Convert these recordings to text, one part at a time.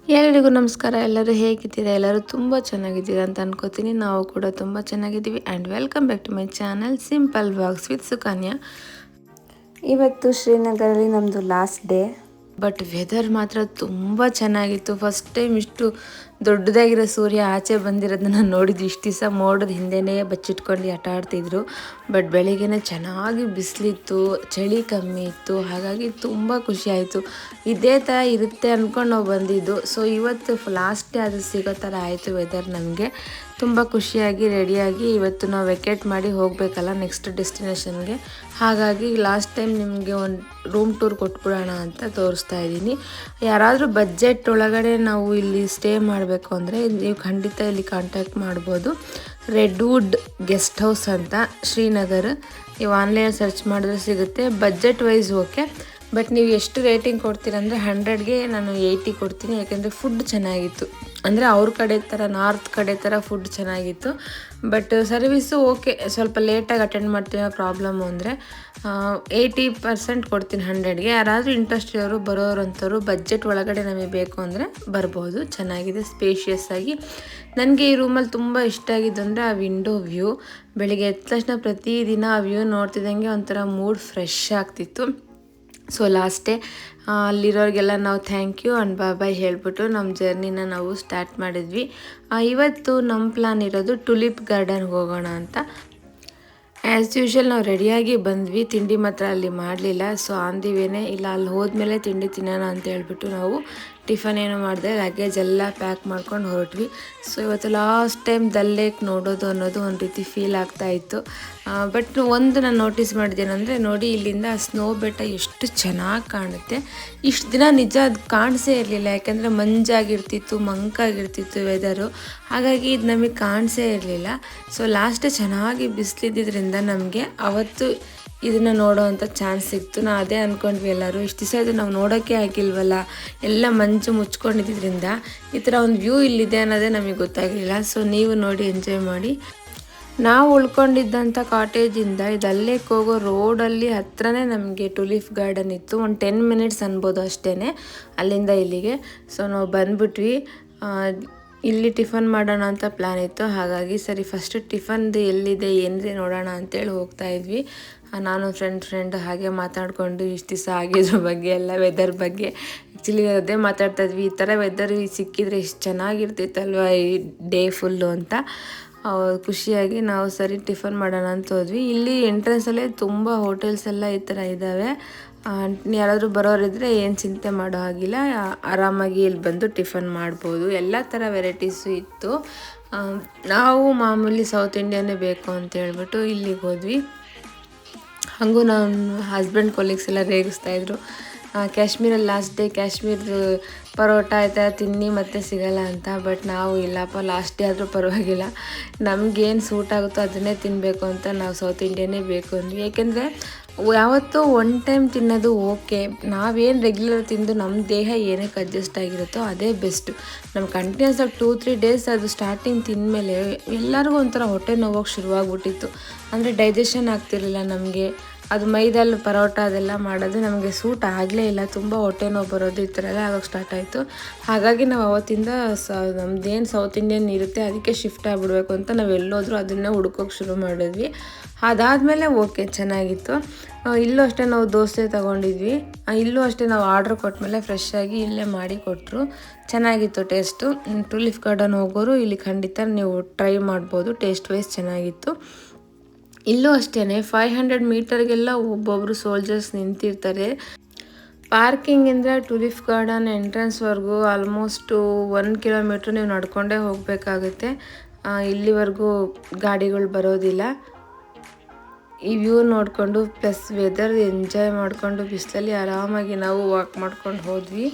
ಎಲ್ಲರಿಗೂ ನಮಸ್ಕಾರ. ಎಲ್ಲರೂ ಹೇಗಿದ್ದೀರಾ? ಎಲ್ಲರೂ ತುಂಬ ಚೆನ್ನಾಗಿದ್ದೀರಾ ಅಂತ ಅನ್ಕೋತೀನಿ. ನಾವು ಕೂಡ ತುಂಬ ಚೆನ್ನಾಗಿದ್ದೀವಿ. And welcome back to my channel simple vlogs with Sukanya. ಇವತ್ತು ಶ್ರೀನಗರಲ್ಲಿ ನಮ್ಮದು ಲಾಸ್ಟ್ ಡೇ. ಬಟ್ ವೆದರ್ ಮಾತ್ರ ತುಂಬ ಚೆನ್ನಾಗಿತ್ತು. ಫಸ್ಟ್ ಟೈಮ್ ಇಷ್ಟು ದೊಡ್ಡದಾಗಿರೋ ಸೂರ್ಯ ಆಚೆ ಬಂದಿರೋದನ್ನ ನೋಡಿದ್ವಿ. ಇಷ್ಟು ದಿವಸ ಮೋಡದ ಹಿಂದೆನೇ ಬಚ್ಚಿಟ್ಕೊಂಡು ಆಟ ಆಡ್ತಿದ್ರು. ಬಟ್ ಬೆಳಿಗ್ಗೆನೇ ಚೆನ್ನಾಗಿ ಬಿಸಿಲಿತ್ತು, ಚಳಿ ಕಮ್ಮಿ ಇತ್ತು. ಹಾಗಾಗಿ ತುಂಬ ಖುಷಿ ಆಯಿತು. ಇದೇ ಥರ ಇರುತ್ತೆ ಅಂದ್ಕೊಂಡು ನಾವು ಬಂದಿದ್ದು. ಸೊ ಇವತ್ತು ಲಾಸ್ಟ್ ಡೇ ಅದು ಸಿಗೋ ಥರ ಆಯಿತು ವೆದರ್. ನಮಗೆ ತುಂಬ ಖುಷಿಯಾಗಿ ರೆಡಿಯಾಗಿ ಇವತ್ತು ನಾವು ವೆಕೇಟ್ ಮಾಡಿ ಹೋಗಬೇಕಲ್ಲ ನೆಕ್ಸ್ಟ್ ಡೆಸ್ಟಿನೇಷನ್ಗೆ. ಹಾಗಾಗಿ ಲಾಸ್ಟ್ ಟೈಮ್ ನಿಮಗೆ ಒಂದು ರೂಮ್ ಟೂರ್ ಕೊಟ್ಬಿಡೋಣ ಅಂತ ತೋರಿಸ್ತಾ ಇದ್ದೀನಿ. ಯಾರಾದರೂ ಬಜೆಟ್ ಒಳಗಡೆ ನಾವು ಇಲ್ಲಿ ಸ್ಟೇ ಮಾಡಬೇಕು ಅಂದರೆ ನೀವು ಖಂಡಿತ ಇಲ್ಲಿ ಕಾಂಟ್ಯಾಕ್ಟ್ ಮಾಡ್ಬೋದು. ರೆಡ್ವುಡ್ ಗೆಸ್ಟ್ ಹೌಸ್ ಅಂತ, ಶ್ರೀನಗರ್. ನೀವು ಆನ್ಲೈನ್ ಸರ್ಚ್ ಮಾಡಿದ್ರೆ ಸಿಗುತ್ತೆ. Budget wise okay. ಬಟ್ ನೀವು ಎಷ್ಟು ರೇಟಿಂಗ್ ಕೊಡ್ತೀರಂದರೆ 100ಗೆ ನಾನು 80 ಕೊಡ್ತೀನಿ. ಯಾಕೆಂದರೆ ಫುಡ್ ಚೆನ್ನಾಗಿತ್ತು. ಅಂದರೆ ಅವ್ರ ಕಡೆ ಥರ ನಾರ್ತ್ ಕಡೆ ಥರ ಫುಡ್ ಚೆನ್ನಾಗಿತ್ತು. ಬಟ್ ಸರ್ವಿಸು ಓಕೆ, ಸ್ವಲ್ಪ ಲೇಟಾಗಿ ಅಟೆಂಡ್ ಮಾಡ್ತೀವಿ ಪ್ರಾಬ್ಲಮ್ಮು ಅಂದರೆ 80% ಕೊಡ್ತೀನಿ 100ಗೆ. ಯಾರಾದರೂ ಇಂಟ್ರೆಸ್ಟ್ ಇರೋರು ಬರೋರಂಥವ್ರು ಬಜೆಟ್ ಒಳಗಡೆ ನಮಗೆ ಬೇಕು ಅಂದರೆ ಬರ್ಬೋದು. ಚೆನ್ನಾಗಿದೆ, ಸ್ಪೇಷಿಯಸ್ ಆಗಿ. ನನಗೆ ಈ ರೂಮಲ್ಲಿ ತುಂಬ ಇಷ್ಟ ಆಗಿದ್ದು ಅಂದರೆ ಆ ವಿಂಡೋ ವ್ಯೂ. ಬೆಳಿಗ್ಗೆ ಎದ್ದ ತಕ್ಷಣ ಪ್ರತಿದಿನ ಆ ವ್ಯೂ ನೋಡ್ತಿದ್ದಂಗೆ ಒಂಥರ ಮೂಡ್ ಫ್ರೆಶ್ ಆಗ್ತಿತ್ತು. ಸೊ ಲಾಸ್ಟ್ ಡೇ ಅಲ್ಲಿರೋರಿಗೆಲ್ಲ ನಾವು ಥ್ಯಾಂಕ್ ಯು ಆ್ಯಂಡ್ ಬಾಯ್ ಹೇಳ್ಬಿಟ್ಟು ನಮ್ಮ ಜರ್ನಿನ ನಾವು ಸ್ಟಾರ್ಟ್ ಮಾಡಿದ್ವಿ. ಇವತ್ತು ನಮ್ಮ ಪ್ಲಾನ್ ಇರೋದು ಟುಲಿಪ್ ಗಾರ್ಡನ್ಗೆ ಹೋಗೋಣ ಅಂತ. ಆ್ಯಸ್ ಯೂಶ್ವಲ್ ನಾವು ರೆಡಿಯಾಗಿ ಬಂದ್ವಿ. ತಿಂಡಿ ಮಾತ್ರ ಅಲ್ಲಿ ಮಾಡಲಿಲ್ಲ. ಸೊ ಆನ್ ದಿ ವೇನೆ ಇಲ್ಲ ಅಲ್ಲಿ ಹೋದ್ಮೇಲೆ ತಿಂಡಿ ತಿನ್ನೋಣ ಅಂತ ಹೇಳ್ಬಿಟ್ಟು ನಾವು ಟಿಫನ್ ಏನು ಮಾಡಿದೆ, ಲಗೇಜ್ ಎಲ್ಲ ಪ್ಯಾಕ್ ಮಾಡ್ಕೊಂಡು ಹೊರಟ್ವಿ. ಸೊ ಇವತ್ತು ಲಾಸ್ಟ್ ಟೈಮ್ ದಲ್ ಲೇಕ್ ನೋಡೋದು ಅನ್ನೋದು ಒಂದು ರೀತಿ ಫೀಲ್ ಆಗ್ತಾಯಿತ್ತು. ಬಟ್ ಒಂದು ನಾನು ನೋಟಿಸ್ ಮಾಡಿದ್ದೇನೆಂದರೆ, ನೋಡಿ ಇಲ್ಲಿಂದ ಸ್ನೋ ಬೆಟ್ಟ ಎಷ್ಟು ಚೆನ್ನಾಗಿ ಕಾಣುತ್ತೆ. ಇಷ್ಟು ದಿನ ನಿಜ ಅದು ಕಾಣಿಸೇ ಇರಲಿಲ್ಲ. ಯಾಕೆಂದರೆ ಮಂಜಾಗಿರ್ತಿತ್ತು, ಮಂಕಾಗಿರ್ತಿತ್ತು ವೆದರು. ಹಾಗಾಗಿ ಇದು ನಮಗೆ ಕಾಣಿಸೇ ಇರಲಿಲ್ಲ. ಸೊ ಲಾಸ್ಟ್ ಚೆನ್ನಾಗಿ ಬಿಸಿಲಿದ್ದರಿಂದ ನಮಗೆ ಅವತ್ತು ಇದನ್ನು ನೋಡೋವಂಥ ಚಾನ್ಸ್ ಸಿಕ್ತು. ನಾವು ಅದೇ ಅಂದ್ಕೊಂಡ್ವಿ ಎಲ್ಲರೂ. ಇಷ್ಟು ದಿವಸ ಇದು ನಾವು ನೋಡೋಕ್ಕೆ ಆಗಿಲ್ವಲ್ಲ, ಎಲ್ಲ ಮಂಜು ಮುಚ್ಕೊಂಡಿದ್ದರಿಂದ ಈ ಥರ ಒಂದು ವ್ಯೂ ಇಲ್ಲಿದೆ ಅನ್ನೋದೇ ನಮಗೆ ಗೊತ್ತಾಗಲಿಲ್ಲ. ಸೊ ನೀವು ನೋಡಿ ಎಂಜಾಯ್ ಮಾಡಿ. ನಾವು ಉಳ್ಕೊಂಡಿದ್ದಂಥ ಕಾಟೇಜಿಂದ ಇದಲ್ಲೇಕ್ಕೆ ಹೋಗೋ ರೋಡಲ್ಲಿ ಹತ್ರನೇ ನಮಗೆ ಟುಲಿಪ್ ಗಾರ್ಡನ್ ಇತ್ತು. ಒಂದು 10 ಮಿನಿಟ್ಸ್ ಅನ್ಬೋದು ಅಷ್ಟೇ ಅಲ್ಲಿಂದ ಇಲ್ಲಿಗೆ. ಸೊ ನಾವು ಬಂದ್ಬಿಟ್ವಿ. ಇಲ್ಲಿ ಟಿಫನ್ ಮಾಡೋಣ ಅಂತ ಪ್ಲ್ಯಾನ್ ಇತ್ತು. ಹಾಗಾಗಿ ಸರಿ ಫಸ್ಟ್ ಟಿಫನ್ದು ಎಲ್ಲಿದೆ ಏನಿದೆ ನೋಡೋಣ ಅಂತೇಳಿ ಹೋಗ್ತಾಯಿದ್ವಿ. ನಾನು ಫ್ರೆಂಡ್ ಹಾಗೆ ಮಾತಾಡಿಕೊಂಡು ಇಷ್ಟು ದಿವಸ ಆಗಿದ್ರ ಬಗ್ಗೆ ಎಲ್ಲ ವೆದರ್ ಬಗ್ಗೆ ಆ್ಯಕ್ಚುಲಿ ಅದೇ ಮಾತಾಡ್ತಾಯಿದ್ವಿ. ಈ ಥರ ವೆದರ್ ಸಿಕ್ಕಿದ್ರೆ ಎಷ್ಟು ಚೆನ್ನಾಗಿರ್ತಿತ್ತಲ್ವ ಈ ಡೇ ಫುಲ್ಲು ಅಂತ ಖುಷಿಯಾಗಿ ನಾವು ಸರಿ ಟಿಫನ್ ಮಾಡೋಣ ಅಂತ ಹೋದ್ವಿ. ಇಲ್ಲಿ ಎಂಟ್ರೆನ್ಸಲ್ಲೇ ತುಂಬ ಹೋಟೆಲ್ಸ್ ಎಲ್ಲ ಈ ಥರ ಇದ್ದಾವೆ. ಯಾರಾದರೂ ಬರೋರಿದ್ದರೆ ಏನು ಚಿಂತೆ ಮಾಡೋ ಹಾಗಿಲ್ಲ, ಆರಾಮಾಗಿ ಇಲ್ಲಿ ಬಂದು ಟಿಫನ್ ಮಾಡ್ಬೋದು. ಎಲ್ಲ ಥರ ವೆರೈಟೀಸು ಇತ್ತು. ನಾವು ಮಾಮೂಲಿ ಸೌತ್ ಇಂಡಿಯನ್ನೇ ಬೇಕು ಅಂತ ಹೇಳ್ಬಿಟ್ಟು ಇಲ್ಲಿಗೆ ಹೋದ್ವಿ. ಹಾಗೂ ನಮ್ಮ ಹಸ್ಬೆಂಡ್ ಕೊಲೀಗ್ಸ್ ಎಲ್ಲ ರೇಗಿಸ್ತಾಯಿದ್ರು, ಕಾಶ್ಮೀರಲ್ಲಿ ಲಾಸ್ಟ್ ಡೇ ಕಾಶ್ಮೀರದ ಪರೋಟ ಆಯ್ತಾ ತಿನ್ನಿ ಮತ್ತೆ ಸಿಗಲ್ಲ ಅಂತ. ಬಟ್ ನಾವು ಇಲ್ಲಪ್ಪ ಲಾಸ್ಟ್ ಡೇ ಆದರೂ ಪರವಾಗಿಲ್ಲ, ನಮಗೇನು ಸೂಟ್ ಆಗುತ್ತೋ ಅದನ್ನೇ ತಿನ್ನಬೇಕು ಅಂತ ನಾವು ಸೌತ್ ಇಂಡಿಯನ್ನೇ ಬೇಕು ಅಂದ್ವಿ. ಏಕೆಂದರೆ ಯಾವತ್ತೋ ಒನ್ ಟೈಮ್ ತಿನ್ನೋದು ಓಕೆ, ನಾವೇನು ರೆಗ್ಯುಲರ್ ತಿಂದು ನಮ್ಮ ದೇಹ ಏನಕ್ಕೆ ಅಡ್ಜಸ್ಟ್ ಆಗಿರುತ್ತೋ ಅದೇ ಬೆಸ್ಟು. ನಮ್ಮ ಕಂಟಿನ್ಯೂಸ್ ಆಗಿ 2-3 ಡೇಸ್ ಅದು ಸ್ಟಾರ್ಟಿಂಗ್ ತಿಂದಮೇಲೆ ಎಲ್ಲರಿಗೂ ಒಂಥರ ಹೊಟ್ಟೆ ನೋವೋಕ್ಕೆ ಶುರುವಾಗ್ಬಿಟ್ಟಿತ್ತು. ಅಂದರೆ ಡೈಜೆಷನ್ ಆಗ್ತಿರಲಿಲ್ಲ ನಮಗೆ. ಅದು ಮೈದಲ್ಲಿ ಪರೋಟ ಅದೆಲ್ಲ ಮಾಡೋದು ನಮಗೆ ಸೂಟ್ ಆಗಲೇ ಇಲ್ಲ. ತುಂಬ ಹೊಟ್ಟೆ ನೋವು ಬರೋದು ಈ ಥರ ಎಲ್ಲ ಆಗೋಕ್ಕೆ ಸ್ಟಾರ್ಟ್ ಆಯಿತು. ಹಾಗಾಗಿ ನಾವು ಅವತ್ತಿಂದ ನಮ್ಮದೇನು ಸೌತ್ ಇಂಡಿಯನ್ ಇರುತ್ತೆ ಅದಕ್ಕೆ ಶಿಫ್ಟ್ ಆಗಿಬಿಡ್ಬೇಕು ಅಂತ ನಾವು ಎಲ್ಲೋದ್ರೂ ಅದನ್ನೇ ಹುಡ್ಕೋಕ್ಕೆ ಶುರು ಮಾಡಿದ್ವಿ. ಅದಾದಮೇಲೆ ಓಕೆ ಚೆನ್ನಾಗಿತ್ತು. ಇಲ್ಲೂ ಅಷ್ಟೇ ನಾವು ದೋಸೆ ತೊಗೊಂಡಿದ್ವಿ. ಇಲ್ಲೂ ಅಷ್ಟೇ ನಾವು ಆರ್ಡ್ರ್ ಕೊಟ್ಟಮೇಲೆ ಫ್ರೆಶ್ ಆಗಿ ಇಲ್ಲೇ ಮಾಡಿ ಕೊಟ್ಟರು. ಚೆನ್ನಾಗಿತ್ತು ಟೇಸ್ಟು. ಟುಲಿಪ್ ಗಾರ್ಡನ್ ಹೋಗೋರು ಇಲ್ಲಿ ಖಂಡಿತ ನೀವು ಟ್ರೈ ಮಾಡ್ಬೋದು. ಟೇಸ್ಟ್ ವೈಸ್ ಚೆನ್ನಾಗಿತ್ತು. ಇಲ್ಲೂ ಅಷ್ಟೇ 500 ಮೀಟರ್ಗೆಲ್ಲ ಒಬ್ಬೊಬ್ಬರು ಸೋಲ್ಜರ್ಸ್ ನಿಂತಿರ್ತಾರೆ. ಪಾರ್ಕಿಂಗಿಂದ ಟುಲಿಪ್ ಗಾರ್ಡನ್ ಎಂಟ್ರೆನ್ಸ್ವರೆಗೂ ಆಲ್ಮೋಸ್ಟು 1 ಕಿಲೋಮೀಟ್ರ್ ನೀವು ನಡ್ಕೊಂಡೇ ಹೋಗಬೇಕಾಗುತ್ತೆ. ಇಲ್ಲಿವರೆಗೂ ಗಾಡಿಗಳು ಬರೋದಿಲ್ಲ. ಈ ವ್ಯೂ ನೋಡಿಕೊಂಡು ಪ್ಲಸ್ ವೆದರ್ ಎಂಜಾಯ್ ಮಾಡಿಕೊಂಡು ಬಿಸಿಲಲ್ಲಿ ಆರಾಮಾಗಿ ನಾವು ವಾಕ್ ಮಾಡ್ಕೊಂಡು ಹೋದ್ವಿ.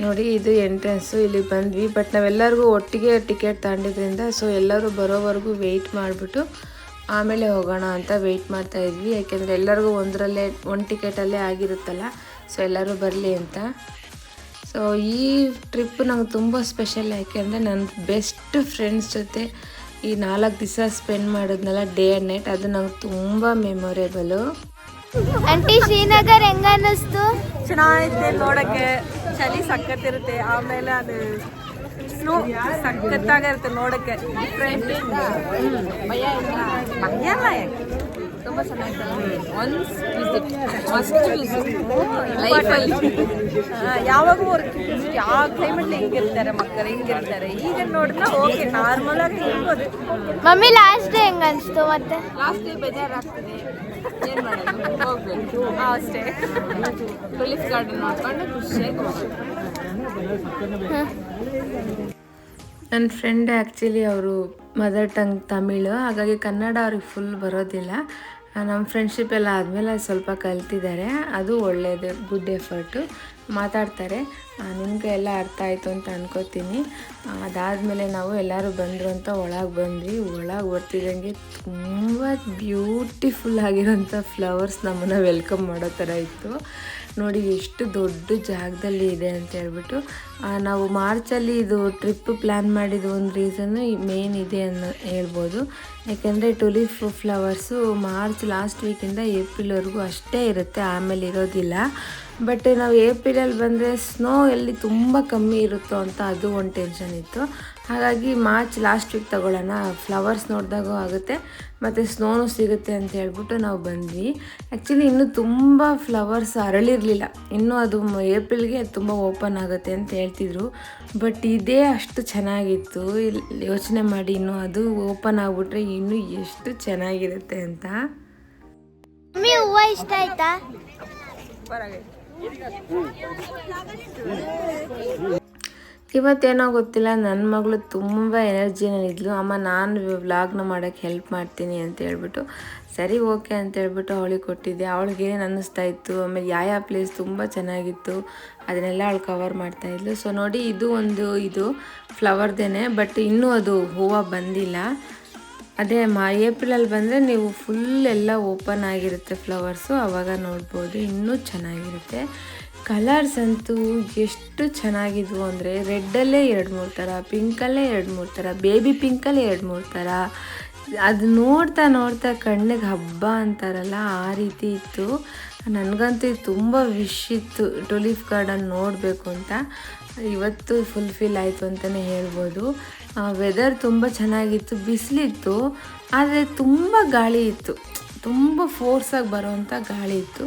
ನೋಡಿ ಇದು ಎಂಟ್ರೆನ್ಸು. ಇಲ್ಲಿ ಬಂದ್ವಿ. ಬಟ್ ನಾವೆಲ್ಲರಿಗೂ ಒಟ್ಟಿಗೆ ಟಿಕೆಟ್ ತಗೊಂಡಿದ್ರಿಂದ ಸೊ ಎಲ್ಲರೂ ಬರೋವರೆಗೂ ವೆಯ್ಟ್ ಮಾಡಿಬಿಟ್ಟು ಆಮೇಲೆ ಹೋಗೋಣ ಅಂತ ವೆಯ್ಟ್ ಮಾಡ್ತಾಯಿದ್ವಿ. ಯಾಕೆಂದರೆ ಎಲ್ಲರಿಗೂ ಒಂದು ಟಿಕೆಟಲ್ಲೇ ಆಗಿರುತ್ತಲ್ಲ, ಸೊ ಎಲ್ಲರೂ ಬರಲಿ ಅಂತ. ಸೊ ಈ ಟ್ರಿಪ್ ನಂಗೆ ತುಂಬ ಸ್ಪೆಷಲ್. ಯಾಕೆಂದರೆ ನನ್ನ ಬೆಸ್ಟ್ ಫ್ರೆಂಡ್ಸ್ ಜೊತೆ ಈ 4 ದಿವಸ ಸ್ಪೆಂಡ್ ಮಾಡಿದ್ನಲ್ಲ ಡೇ ಆ್ಯಂಡ್ ನೈಟ್, ಅದು ನಂಗೆ ತುಂಬ ಮೆಮೊರೇಬಲು. ಆಂಟಿ ಶ್ರೀನಗರ್ ಹೆಂಗ ಅನ್ನಿಸ್ತು? ಚೆನ್ನಾಗಿರುತ್ತೆ ನೋಡೋಕ್ಕೆ, ಚಳಿ ಸಖತ್ತಿರುತ್ತೆ. ಆಮೇಲೆ ಅದು ಸ್ನೋ ಸಖತ್ತಾಗಿರುತ್ತೆ ನೋಡೋಕ್ಕೆ. ಡಿಫ್ರೆಂಟ್ ಭಯ ಎಲ್ಲ ತುಂಬ ಚೆನ್ನಾಗಿರುತ್ತೆ. ಒನ್ಸ್ ವಿಸಿಟ್ ಮಸ್ಟ್ ವಿಸಿಟ್ ಲೈಫಲ್ಲಿ. ಯಾವಾಗೂ ಯಾವ ಕ್ಲೈಮೇಟ್ಲಿ ಹೆಂಗಿರ್ತಾರೆ ಮಕ್ಕಳು, ಹೆಂಗಿರ್ತಾರೆ ಈಗ ನೋಡಿದ್ರೆ ಓಕೆ ನಾರ್ಮಲ್ ಆಗಿ ಇರ್ಬೋದು. ಮಮ್ಮಿ ಲಾಸ್ಟ್ ಡೇ ಹೆಂಗ ಅನಿಸ್ತು? ಮತ್ತೆ ಲಾಸ್ಟ್ ಡೇ ಬೇಜಾರಾಗ್ತದೆ, ಏನು ಮಾಡೋದು, ಹೋಗ್ಬೇಕು ಅಷ್ಟೇ. ಟುಲಿಪ್ ಗಾರ್ಡನ್ ನೋಡ್ಕೊಂಡು ಖುಷಿಯಾಗಿ ಹೋಗ್ಬೇಕು. ನನ್ನ ಫ್ರೆಂಡ್ ಆ್ಯಕ್ಚುಲಿ ಅವರು ಮದರ್ ಟಂಗ್ ತಮಿಳು, ಹಾಗಾಗಿ ಕನ್ನಡ ಅವ್ರಿಗೆ ಫುಲ್ ಬರೋದಿಲ್ಲ. ನಮ್ಮ ಫ್ರೆಂಡ್ಶಿಪ್ ಎಲ್ಲ ಆದಮೇಲೆ ಸ್ವಲ್ಪ ಕಲ್ತಿದ್ದಾರೆ, ಅದು ಒಳ್ಳೆಯದು, ಗುಡ್ ಎಫರ್ಟು. ಮಾತಾಡ್ತಾರೆ, ನಿಮಗೆ ಎಲ್ಲ ಅರ್ಥ ಆಯಿತು ಅಂತ ಅನ್ಕೋತೀನಿ. ಅದಾದಮೇಲೆ ನಾವು ಎಲ್ಲರೂ ಬಂದರು ಅಂತ ಒಳಗೆ ಬಂದ್ವಿ. ಒಳಗೆ ಬರ್ತಿದ್ದಂಗೆ ತುಂಬ ಬ್ಯೂಟಿಫುಲ್ ಆಗಿರೋಂಥ ಫ್ಲವರ್ಸ್ ನಮ್ಮನ್ನು ವೆಲ್ಕಮ್ ಮಾಡೋ ಥರ ಇತ್ತು. ನೋಡಿ ಎಷ್ಟು ದೊಡ್ಡ ಜಾಗದಲ್ಲಿ ಇದೆ ಅಂತ ಹೇಳ್ಬಿಟ್ಟು. ನಾವು ಮಾರ್ಚಲ್ಲಿ ಇದು ಟ್ರಿಪ್ ಪ್ಲ್ಯಾನ್ ಮಾಡಿದ್ದು ಒಂದು ರೀಸನ್ನು ಮೇನ್ ಇದೆ ಅನ್ನೋ ಹೇಳ್ಬೋದು. ಯಾಕೆಂದರೆ ಟುಲಿಪ್ ಫ್ಲವರ್ಸು ಮಾರ್ಚ್ ಲಾಸ್ಟ್ ವೀಕಿಂದ ಏಪ್ರಿಲ್ವರೆಗೂ ಅಷ್ಟೇ ಇರುತ್ತೆ, ಆಮೇಲೆ ಇರೋದಿಲ್ಲ. ಬಟ್ ನಾವು ಏಪ್ರಿಲಲ್ಲಿ ಬಂದರೆ ಸ್ನೋ ಎಲ್ಲಿ ತುಂಬ ಕಮ್ಮಿ ಇರುತ್ತೋ ಅಂತ ಅದು ಒಂದು ಟೆನ್ಷನ್ ಇತ್ತು. ಹಾಗಾಗಿ ಮಾರ್ಚ್ ಲಾಸ್ಟ್ ವೀಕ್ ತೊಗೊಳ್ಳೋಣ, ಫ್ಲವರ್ಸ್ ನೋಡಿದಾಗೂ ಆಗುತ್ತೆ ಮತ್ತು ಸ್ನೋನು ಸಿಗುತ್ತೆ ಅಂತ ಹೇಳ್ಬಿಟ್ಟು ನಾವು ಬಂದ್ವಿ. ಆ್ಯಕ್ಚುಲಿ ಇನ್ನೂ ತುಂಬ ಫ್ಲವರ್ಸ್ ಅರಳಿರಲಿಲ್ಲ, ಇನ್ನೂ ಅದು ಏಪ್ರಿಲ್ಗೆ ತುಂಬ ಓಪನ್ ಆಗುತ್ತೆ ಅಂತ ಹೇಳ್ತಿದ್ರು. ಬಟ್ ಇದೇ ಅಷ್ಟು ಚೆನ್ನಾಗಿತ್ತು, ಯೋಚನೆ ಮಾಡಿ ಇನ್ನೂ ಅದು ಓಪನ್ ಆಗಿಬಿಟ್ರೆ ಇನ್ನೂ ಎಷ್ಟು ಚೆನ್ನಾಗಿರುತ್ತೆ ಅಂತ. ಮಮ್ಮಿ ಹೂವು ಇಷ್ಟ ಆಯ್ತಾ? ಇವತ್ತೇನೋ ಗೊತ್ತಿಲ್ಲ, ನನ್ನ ಮಗಳು ತುಂಬ ಎನರ್ಜಿನಲ್ಲಿದ್ಲು. ಅಮ್ಮ ನಾನು ವ್ಲಾಗ್ನ ಮಾಡೋಕ್ಕೆ ಹೆಲ್ಪ್ ಮಾಡ್ತೀನಿ ಅಂತ ಹೇಳ್ಬಿಟ್ಟು, ಸರಿ ಓಕೆ ಅಂತ ಹೇಳ್ಬಿಟ್ಟು ಅವಳಿಗೆ ಕೊಟ್ಟಿದ್ದೆ. ಅವಳಿಗೆ ಏನು ಅನ್ನಿಸ್ತಾ ಇತ್ತು, ಆಮೇಲೆ ಯಾವ ಪ್ಲೇಸ್ ತುಂಬ ಚೆನ್ನಾಗಿತ್ತು ಅದನ್ನೆಲ್ಲ ಅವಳು ಕವರ್ ಮಾಡ್ತಾಯಿದ್ಲು. ಸೊ ನೋಡಿ, ಇದು ಫ್ಲವರ್ದೇನೆ, ಬಟ್ ಇನ್ನೂ ಅದು ಹೂವು ಬಂದಿಲ್ಲ. ಅದೇ ಏಪ್ರಿಲಲ್ಲಿ ಬಂದರೆ ನೀವು ಫುಲ್ ಎಲ್ಲ ಓಪನ್ ಆಗಿರುತ್ತೆ ಫ್ಲವರ್ಸು, ಆವಾಗ ನೋಡ್ಬೋದು, ಇನ್ನೂ ಚೆನ್ನಾಗಿರುತ್ತೆ. ಕಲರ್ಸ್ ಅಂತೂ ಎಷ್ಟು ಚೆನ್ನಾಗಿದ್ವು ಅಂದರೆ, ರೆಡ್ಡಲ್ಲೇ 2-3 ಥರ, ಪಿಂಕಲ್ಲೇ 2-3 ಥರ, ಬೇಬಿ ಪಿಂಕಲ್ಲೇ 2-3 ಥರ. ಅದು ನೋಡ್ತಾ ಕಣ್ಣಿಗೆ ಹಬ್ಬ ಅಂತಾರಲ್ಲ ಆ ರೀತಿ ಇತ್ತು. ನನಗಂತೂ ಇದು ತುಂಬ ವಿಶ್ ಇತ್ತು ಟುಲಿಪ್ ಗಾರ್ಡನ್ ನೋಡಬೇಕು ಅಂತ. ಇವತ್ತು ಫುಲ್ಫಿಲ್ ಆಯಿತು ಅಂತಲೇ ಹೇಳ್ಬೋದು. ವೆದರ್ ತುಂಬ ಚೆನ್ನಾಗಿತ್ತು, ಬಿಸಿಲಿತ್ತು, ಆದರೆ ತುಂಬ ಗಾಳಿ ಇತ್ತು, ತುಂಬ ಫೋರ್ಸಾಗಿ ಬರೋವಂಥ ಗಾಳಿ ಇತ್ತು.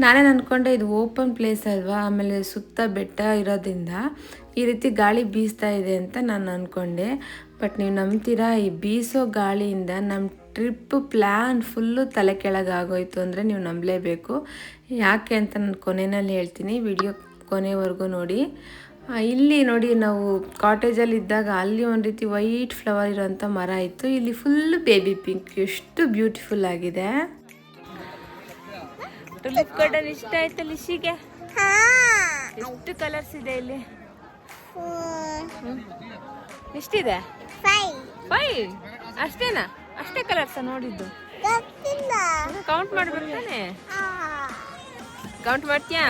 ನಾನೇನು ಅಂದ್ಕೊಂಡೆ ಇದು ಓಪನ್ ಪ್ಲೇಸ್ ಅಲ್ವಾ, ಆಮೇಲೆ ಸುತ್ತ ಬೆಟ್ಟ ಇರೋದ್ರಿಂದ ಈ ರೀತಿ ಗಾಳಿ ಬೀಸ್ತಾ ಇದೆ ಅಂತ ನಾನು ಅಂದ್ಕೊಂಡೆ. ಬಟ್ ನೀವು ನಂಬ್ತೀರಾ, ಈ ಬೀಸೋ ಗಾಳಿಯಿಂದ ನಮ್ಮ ಟ್ರಿಪ್ ಪ್ಲ್ಯಾನ್ ಫುಲ್ಲು ತಲೆ ಕೆಳಗಾಗೋಯ್ತು ಅಂದರೆ ನೀವು ನಂಬಲೇಬೇಕು. ಯಾಕೆ ಅಂತ ನಾನು ಕೊನೆಯಲ್ಲಿ ಹೇಳ್ತೀನಿ, ವಿಡಿಯೋ ಕೊನೆವರೆಗೂ ನೋಡಿ. ಇಲ್ಲಿ ನೋಡಿ, ನಾವು ಕಾಟೇಜಲ್ಲಿ ಇದ್ದಾಗ ಅಲ್ಲಿ ಒಂದು ರೀತಿ ವೈಟ್ ಫ್ಲವರ್ ಇರೋಂಥ ಮರ ಇತ್ತು, ಇಲ್ಲಿ ಫುಲ್ ಬೇಬಿ ಪಿಂಕ್, ಎಷ್ಟು ಬ್ಯೂಟಿಫುಲ್ ಆಗಿದೆ. ಟುಲಿಪ್ ಗಾರ್ಡನ್ ಇಷ್ಟ ಆಯ್ತು ಲಿಶಿಗೆ? ಎಷ್ಟು ಕಲರ್ಸ್ ಇದೆ ಇಲ್ಲಿ? ಎಷ್ಟಿದೆ? 5. ಅಷ್ಟೇನಾ? ಅಷ್ಟೇ ಕಲರ್ಸ ನೋಡಿದ್ದು? ಕೌಂಟ್ ಮಾಡ್ಬೇಕು ತಾನೆ? ಕೌಂಟ್ ಮಾಡ್ತೀಯಾ?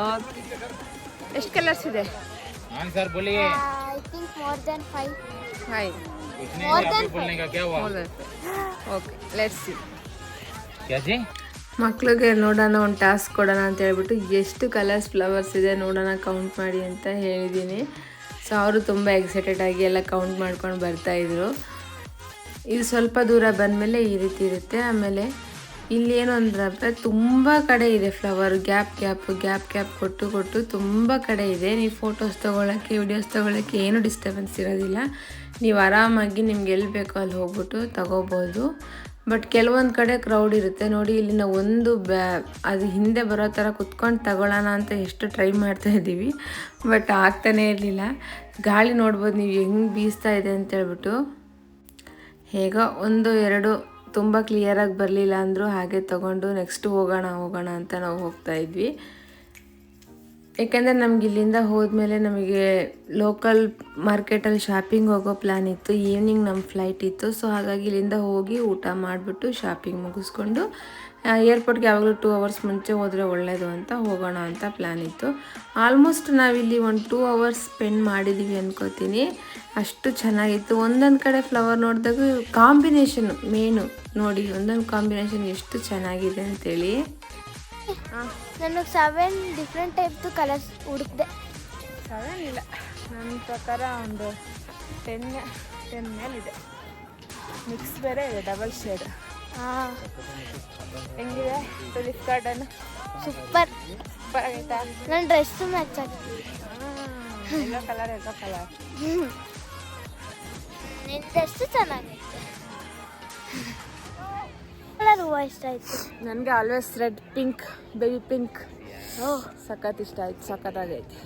ಓಕೆ. ಎಷ್ಟು ಕಲರ್ಸ್ ಇದೆ? ಆನ್ಸರ್ बोलिए। I think more than 5. 5. More than 5. बोलने का क्या हुआ? Okay, let's see. क्या जी? ಮಕ್ಳಿಗೆ ನೋಡೋಣ, ಒಂದು ಟಾಸ್ಕ್ ಕೊಡೋಣ ಅಂತ ಹೇಳ್ಬಿಟ್ಟು ಎಷ್ಟು ಕಲರ್ಸ್ ಫ್ಲವರ್ಸ್ ಇದೆ ನೋಡೋಣ, ಕೌಂಟ್ ಮಾಡಿ ಅಂತ ಹೇಳಿದ್ದೀನಿ. ಸೊ ಅವರು ತುಂಬ ಎಕ್ಸೈಟೆಡ್ ಆಗಿ ಎಲ್ಲ ಕೌಂಟ್ ಮಾಡ್ಕೊಂಡು ಬರ್ತಾಯಿದ್ರು. ಇದು ಸ್ವಲ್ಪ ದೂರ ಬಂದಮೇಲೆ ಈ ರೀತಿ ಇರುತ್ತೆ. ಆಮೇಲೆ ಇಲ್ಲಿ ಏನು ಅಂದ್ರೆ ತುಂಬ ಕಡೆ ಇದೆ ಫ್ಲವರ್, ಗ್ಯಾಪ್ ಕೊಟ್ಟು ತುಂಬ ಕಡೆ ಇದೆ. ನೀವು ಫೋಟೋಸ್ ತೊಗೊಳಕ್ಕೆ, ವಿಡಿಯೋಸ್ ತೊಗೊಳಕ್ಕೆ ಏನೂ ಡಿಸ್ಟರ್ಬೆನ್ಸ್ ಇರೋದಿಲ್ಲ. ನೀವು ಆರಾಮಾಗಿ ನಿಮ್ಗೆ ಎಲ್ಲಿ ಬೇಕೋ ಅಲ್ಲಿ ಹೋಗ್ಬಿಟ್ಟು ತಗೋಬೋದು. ಬಟ್ ಕೆಲವೊಂದು ಕಡೆ ಕ್ರೌಡ್ ಇರುತ್ತೆ ನೋಡಿ. ಇಲ್ಲಿ ನಾವು ಅದು ಹಿಂದೆ ಬರೋ ಥರ ಕುತ್ಕೊಂಡು ತಗೊಳ್ಳೋಣ ಅಂತ ಎಷ್ಟು ಟ್ರೈ ಮಾಡ್ತಾ ಇದ್ದೀವಿ, ಬಟ್ ಆಗ್ತಾನೇ ಇರಲಿಲ್ಲ. ಗಾಳಿ ನೋಡ್ಬೋದು ನೀವು ಹೆಂಗೆ ಬೀಸ್ತಾ ಇದೆ ಅಂತ ಹೇಳ್ಬಿಟ್ಟು. ಹೇಗೋ 1-2 ತುಂಬ ಕ್ಲಿಯರಾಗಿ ಬರಲಿಲ್ಲ ಅಂದರೂ ಹಾಗೆ ತೊಗೊಂಡು ನೆಕ್ಸ್ಟ್ ಹೋಗೋಣ ಅಂತ ನಾವು ಹೋಗ್ತಾಯಿದ್ವಿ. ಏಕೆಂದರೆ ನಮ್ಗೆ ಇಲ್ಲಿಂದ ಹೋದ್ಮೇಲೆ ನಮಗೆ ಲೋಕಲ್ ಮಾರ್ಕೆಟಲ್ಲಿ ಶಾಪಿಂಗ್ ಹೋಗೋ ಪ್ಲ್ಯಾನ್ ಇತ್ತು. ಈವ್ನಿಂಗ್ ನಮ್ಮ ಫ್ಲೈಟ್ ಇತ್ತು. ಸೊ ಹಾಗಾಗಿ ಇಲ್ಲಿಂದ ಹೋಗಿ ಊಟ ಮಾಡಿಬಿಟ್ಟು ಶಾಪಿಂಗ್ ಮುಗಿಸ್ಕೊಂಡು ಏರ್ಪೋರ್ಟ್ಗೆ ಯಾವಾಗಲೂ 2 ಅವರ್ಸ್ ಮುಂಚೆ ಹೋದರೆ ಒಳ್ಳೆಯದು ಅಂತ ಹೋಗೋಣ ಅಂತ ಪ್ಲ್ಯಾನ್ ಇತ್ತು. ಆಲ್ಮೋಸ್ಟ್ ನಾವಿಲ್ಲಿ ಒಂದು 2 ಅವರ್ಸ್ ಸ್ಪೆಂಡ್ ಮಾಡಿದ್ದೀವಿ ಅನ್ಕೋತೀನಿ. ಅಷ್ಟು ಚೆನ್ನಾಗಿತ್ತು. ಒಂದೊಂದು ಕಡೆ ಫ್ಲವರ್ ನೋಡಿದಾಗ ಕಾಂಬಿನೇಷನ್ ಮೇನು ನೋಡಿ, ಒಂದೊಂದು ಕಾಂಬಿನೇಷನ್ ಎಷ್ಟು ಚೆನ್ನಾಗಿದೆ ಅಂತೇಳಿ. ನನಗೆ 7 ಡಿಫ್ರೆಂಟ್ ಟೈಪ್ದು ಕಲರ್ಸ್ ಹುಡುಕಿದೆ. 7 ಇಲ್ಲ, ನನ್ನ ಪ್ರಕಾರ ಒಂದು 10 ಮೇಲಿದೆ. ಮಿಕ್ಸ್ ಬೇರೆ ಇದೆ, ಡಬಲ್ ಶೇಡ್. ಹಾಂ, ಹೆಂಗಿದೆ ಟುಲಿಪ್ ಗಾರ್ಡನ್? ಸೂಪರ್ ಆಗೈತಾ? ನನ್ನ ಡ್ರೆಸ್ಸು ಮ್ಯಾಚ್ ಆಗ್ತದೆ. ಎಲ್ಲೋ ಕಲರ್ ನಿನ್ನ ಡ್ರೆಸ್ಸು ಚೆನ್ನಾಗೈತೆ. ಕಲರ್ ಹೂವು ಇಷ್ಟ ಆಯಿತು ನನಗೆ. Always red, pink, baby pink ಸಖತ್ ಇಷ್ಟ ಆಯ್ತು, ಸಖತ್ತಾಗೈತೆ.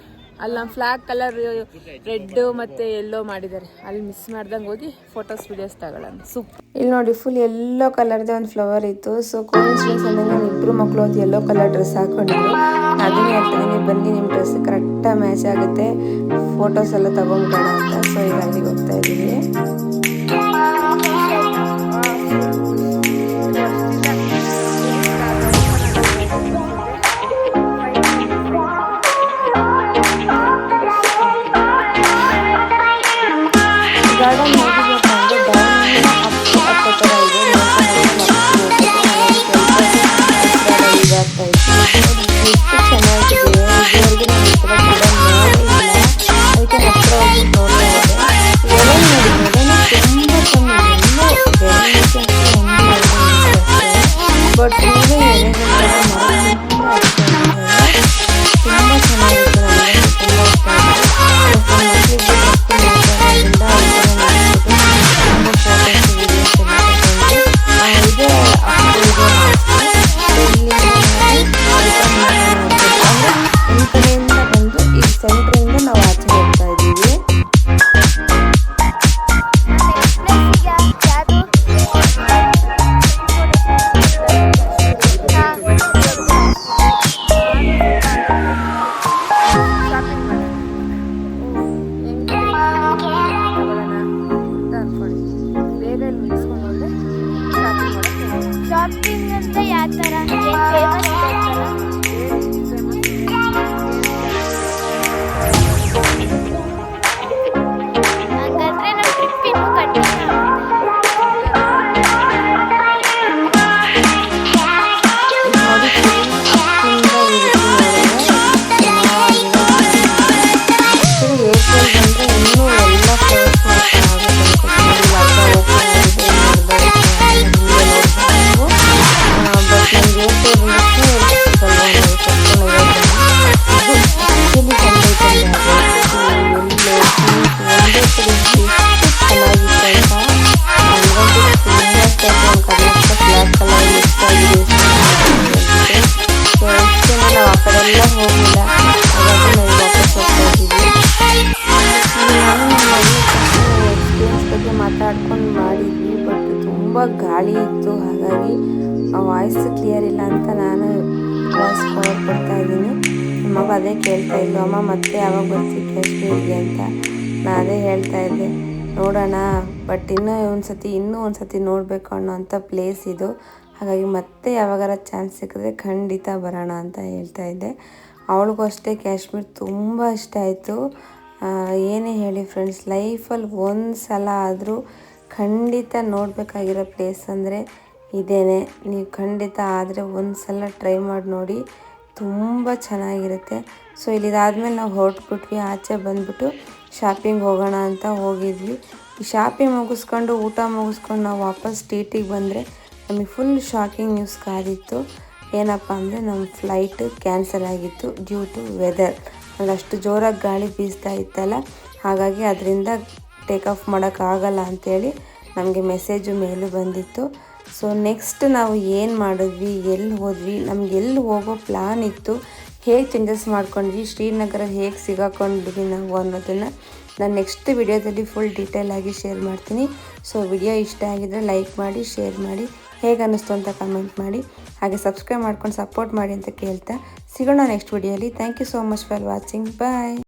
ಅಲ್ಲಿ ನಮ್ಮ ಫ್ಲಾಗ್ ಕಲರ್ ರೆಡ್ ಮತ್ತು ಎಲ್ಲೋ ಮಾಡಿದ್ದಾರೆ, ಅಲ್ಲಿ ಮಿಸ್ ಮಾಡ್ದಂಗೆ ಹೋಗಿ ಫೋಟೋಸ್ ವಿಡಿಯೋಸ್ ತಗೊಳ್ಳೋಣ. ಸೂಪರ್. ಇಲ್ಲಿ ನೋಡಿ ಫುಲ್ ಎಲ್ಲೋ ಕಲರ್ದೇ ಒಂದು ಫ್ಲವರ್ ಇತ್ತು. ಸೊ ಕೋಇನ್ಸಿಡೆನ್ಸ್ ಅಂದರೆ ನಾನು ಇಬ್ಬರು ಮಕ್ಕಳು ಅದು ಎಲ್ಲೋ ಕಲರ್ ಡ್ರೆಸ್ ಹಾಕೊಂಡಿದ್ರು. ಅದನ್ನೇ ಹೇಳ್ತೀನಿ, ಬನ್ನಿ ನಿಮ್ಮ ಡ್ರೆಸ್ ಕರೆಕ್ಟಾಗಿ ಮ್ಯಾಚ್ ಆಗುತ್ತೆ, ಫೋಟೋಸ್ ಎಲ್ಲ ತೊಗೊಂಡ್ಬಿಡೋಣ ಅಂತ. ಸೊ ಈಗ ಅಲ್ಲಿಗೆ ಹೋಗ್ತಾ ಇದ್ದೀವಿ. ಗಾರ್ಡನ್ ಹೋಗಿದ್ದಪ್ಪ ಅಂದರೆ ಡೌನ್ ಅಪ್ ಥರ ಇದೆ. ಇದಾಗ್ತಾ ಇತ್ತು. ಎಷ್ಟು ಚೆನ್ನಾಗಿದೆ, ಇದುವರೆಗೂ ನಾನು ಈ ಥರ ಗಿಡ ನೋಡಿಲ್ಲ. ಅದಕ್ಕೆ ಹತ್ತಿರ ಹೋಗಿ ನೋಡ್ತಾ ಇದ್ದೆ. ಎಲೆ ನೋಡಿ, ಎಲೆನೂ ತುಂಬ ಬಟ್ ಎಲೆಗಳು ತುಂಬ ಚೆನ್ನಾಗಿತ್ತು. ನನಗೆ ತುಂಬ ಇಷ್ಟ ಆಯಿತು. ಸೆಂಟ್ರಿಂದ ನಾವು ಆಚೆ ಹೋಗ್ತಾ ಇದ್ದೀವಿ. ಶಾಪಿಂಗ್ ಅಂತ ಯಾವ ಥರ ಫೇಮಸ್ ಹಂಗಂದ್ರೆ ನಮ್ಮ ಟ್ರಿಪ್ ಇನ್ನೂ ಕಂಟಿನ್ಯೂ ಮಾತಾಡ್ಕೊಂಡು ಮಾಡಿದ್ವಿ. ಬಟ್ ತುಂಬ ಗಾಳಿ ಇತ್ತು, ಹಾಗಾಗಿ ವಾಯ್ಸ್ ಕ್ಲಿಯರ್ ಇಲ್ಲ ಅಂತ ನಾನು ವಾಯ್ಸ್ ಕವರ್ ಕೊಡ್ತಾ ಇದ್ದೀನಿ. ಮಗ ಅದೇ ಕೇಳ್ತಾ ಇದ್ದು, ಅಮ್ಮ ಮತ್ತೆ ಯಾವಾಗ ಬರ್ತೀವಿ ಕಾಶ್ಮೀರಿಗೆ ಅಂತ. ನಾನು ಅದೇ ಹೇಳ್ತಾ ಇದ್ದೆ, ನೋಡೋಣ, ಬಟ್ ಇನ್ನೂ ಒಂದು ಸತಿ ನೋಡಬೇಕು ಅನ್ನೋ ಅಂಥ ಪ್ಲೇಸ್ ಇದು. ಹಾಗಾಗಿ ಮತ್ತೆ ಯಾವಾಗಾರ ಚಾನ್ಸ್ ಸಿಕ್ಕಿದ್ರೆ ಖಂಡಿತ ಬರೋಣ ಅಂತ ಹೇಳ್ತಾ ಇದ್ದೆ. ಅವಳಿಗೂ ಅಷ್ಟೇ ಕಾಶ್ಮೀರ ತುಂಬ ಇಷ್ಟ ಆಯಿತು. ಏನೇ ಹೇಳಿ ಫ್ರೆಂಡ್ಸ್, ಲೈಫಲ್ಲಿ ಒಂದು ಸಲ ಆದರೂ ಖಂಡಿತ ನೋಡಬೇಕಾಗಿರೋ ಪ್ಲೇಸ್ ಅಂದರೆ ಇದೇನೆ. ನೀವು ಖಂಡಿತ ಆದರೆ ಒಂದು ಸಲ ಟ್ರೈ ಮಾಡಿ ನೋಡಿ, ತುಂಬ ಚೆನ್ನಾಗಿರುತ್ತೆ. ಸೊ ಇಲ್ಲಿದಾದ್ಮೇಲೆ ನಾವು ಹೊರಟ್ಬಿಟ್ವಿ, ಆಚೆ ಬಂದುಬಿಟ್ಟು ಶಾಪಿಂಗ್ ಹೋಗೋಣ ಅಂತ ಹೋಗಿದ್ವಿ. ಈ ಶಾಪಿಂಗ್ ಮುಗಿಸ್ಕೊಂಡು ಊಟ ಮುಗಿಸ್ಕೊಂಡು ನಾವು ವಾಪಸ್ ಟಿಟಿಗೆ ಬಂದರೆ ನಮಗೆ ಫುಲ್ ಶಾಕಿಂಗ್ ನ್ಯೂಸ್ ಕಾದಿತ್ತು. ಏನಪ್ಪ ಅಂದರೆ ನಮ್ಮ ಫ್ಲೈಟ್ ಕ್ಯಾನ್ಸಲ್ ಆಗಿತ್ತು ಡ್ಯೂ ಟು ವೆದರ್. ಅಷ್ಟು ಜೋರಾಗಿ ಗಾಳಿ ಬೀಸ್ತಾ ಇತ್ತಲ್ಲ, ಹಾಗಾಗಿ ಅದರಿಂದ ಟೇಕ್ ಆಫ್ ಮಾಡೋಕ್ಕಾಗಲ್ಲ ಅಂಥೇಳಿ ನಮಗೆ ಮೆಸೇಜು ಮೇಲೂ ಬಂದಿತ್ತು. ಸೊ ನೆಕ್ಸ್ಟ್ ನಾವು ಏನು ಮಾಡಿದ್ವಿ, ಎಲ್ಲಿ ಹೋದ್ವಿ, ನಮ್ಗೆ ಎಲ್ಲಿ ಹೋಗೋ ಪ್ಲ್ಯಾನ್ ಇತ್ತು, ಹೇಗೆ ಚೇಂಜಸ್ ಮಾಡ್ಕೊಂಡ್ವಿ, ಶ್ರೀನಗರ ಹೇಗೆ ಸಿಗಾಕೊಂಡ್ವಿ ನಾವು ಅನ್ನೋದನ್ನು ನಾನು ನೆಕ್ಸ್ಟ್ ವಿಡಿಯೋದಲ್ಲಿ ಫುಲ್ ಡೀಟೇಲಾಗಿ ಶೇರ್ ಮಾಡ್ತೀನಿ. ಸೊ ವಿಡಿಯೋ ಇಷ್ಟ ಆಗಿದ್ದರೆ ಲೈಕ್ ಮಾಡಿ, ಶೇರ್ ಮಾಡಿ, ಹೇಗೆ ಅನ್ನಿಸ್ತು ಅಂತ ಕಮೆಂಟ್ ಮಾಡಿ, ಹಾಗೆ ಸಬ್ಸ್ಕ್ರೈಬ್ ಮಾಡ್ಕೊಂಡು ಸಪೋರ್ಟ್ ಮಾಡಿ ಅಂತ ಕೇಳ್ತಾ ಸಿಗೋಣ ನೆಕ್ಸ್ಟ್ ವಿಡಿಯೋಲಿ. Thank you so much for watching. Bye.